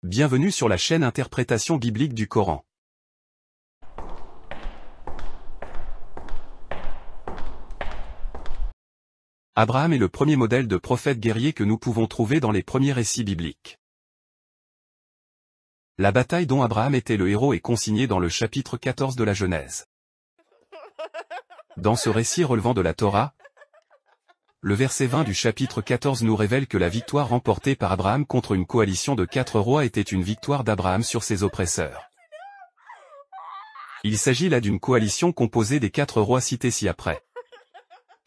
Bienvenue sur la chaîne Interprétation biblique du Coran. Abraham est le premier modèle de prophète guerrier que nous pouvons trouver dans les premiers récits bibliques. La bataille dont Abraham était le héros est consignée dans le chapitre 14 de la Genèse. Dans ce récit relevant de la Torah, le verset 20 du chapitre 14 nous révèle que la victoire remportée par Abraham contre une coalition de 4 rois était une victoire d'Abraham sur ses oppresseurs. Il s'agit là d'une coalition composée des 4 rois cités ci-après.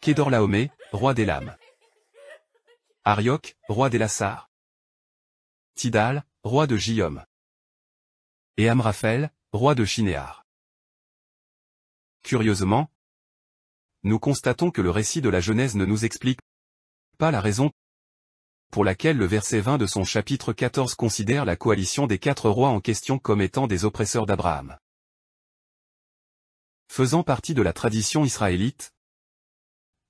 Kedorlaomé, roi d'Élam. Arioch, roi d'Élassar. Tidal, roi de Gihom. Et Amraphel, roi de Shinéar. Curieusement, nous constatons que le récit de la Genèse ne nous explique pas la raison pour laquelle le verset 20 de son chapitre 14 considère la coalition des 4 rois en question comme étant des oppresseurs d'Abraham. Faisant partie de la tradition israélite,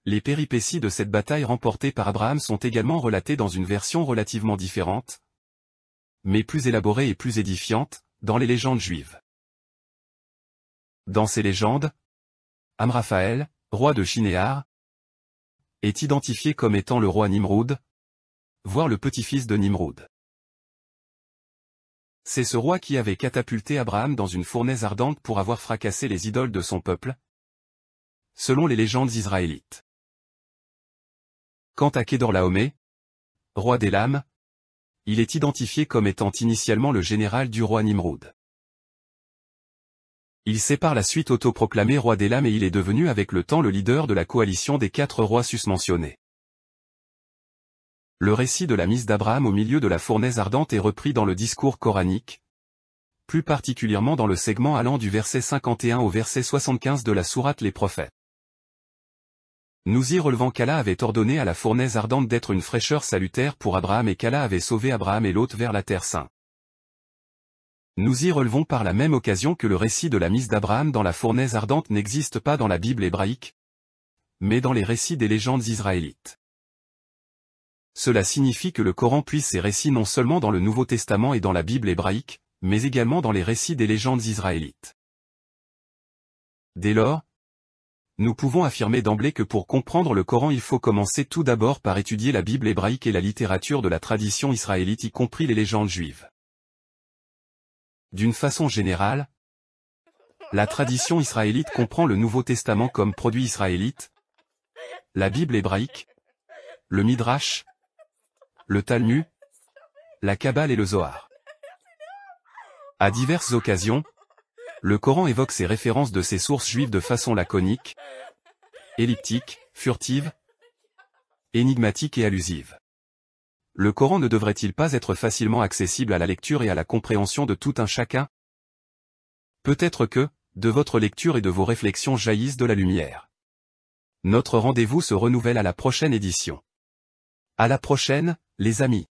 les péripéties de cette bataille remportée par Abraham sont également relatées dans une version relativement différente, mais plus élaborée et plus édifiante, dans les légendes juives. Dans ces légendes, Amraphaël, roi de Shinéar, est identifié comme étant le roi Nimroud, voire le petit-fils de Nimroud. C'est ce roi qui avait catapulté Abraham dans une fournaise ardente pour avoir fracassé les idoles de son peuple, selon les légendes israélites. Quant à Kedorlaomé, roi d'Élam, il est identifié comme étant initialement le général du roi Nimroud. Il s'est par la suite autoproclamé roi d'Élam et il est devenu avec le temps le leader de la coalition des 4 rois susmentionnés. Le récit de la mise d'Abraham au milieu de la fournaise ardente est repris dans le discours coranique, plus particulièrement dans le segment allant du verset 51 au verset 75 de la sourate Les Prophètes. Nous y relevons qu'Allah avait ordonné à la fournaise ardente d'être une fraîcheur salutaire pour Abraham et qu'Allah avait sauvé Abraham et Lot vers la terre sainte. Nous y relevons par la même occasion que le récit de la mise d'Abraham dans la fournaise ardente n'existe pas dans la Bible hébraïque, mais dans les récits des légendes israélites. Cela signifie que le Coran puise ses récits non seulement dans le Nouveau Testament et dans la Bible hébraïque, mais également dans les récits des légendes israélites. Dès lors, nous pouvons affirmer d'emblée que pour comprendre le Coran il faut commencer tout d'abord par étudier la Bible hébraïque et la littérature de la tradition israélite y compris les légendes juives. D'une façon générale, la tradition israélite comprend le Nouveau Testament comme produit israélite, la Bible hébraïque, le Midrash, le Talmud, la Kabbale et le Zohar. À diverses occasions, le Coran évoque ces références de ces sources juives de façon laconique, elliptique, furtive, énigmatique et allusive. Le Coran ne devrait-il pas être facilement accessible à la lecture et à la compréhension de tout un chacun? Peut-être que, de votre lecture et de vos réflexions jaillissent de la lumière. Notre rendez-vous se renouvelle à la prochaine édition. À la prochaine, les amis.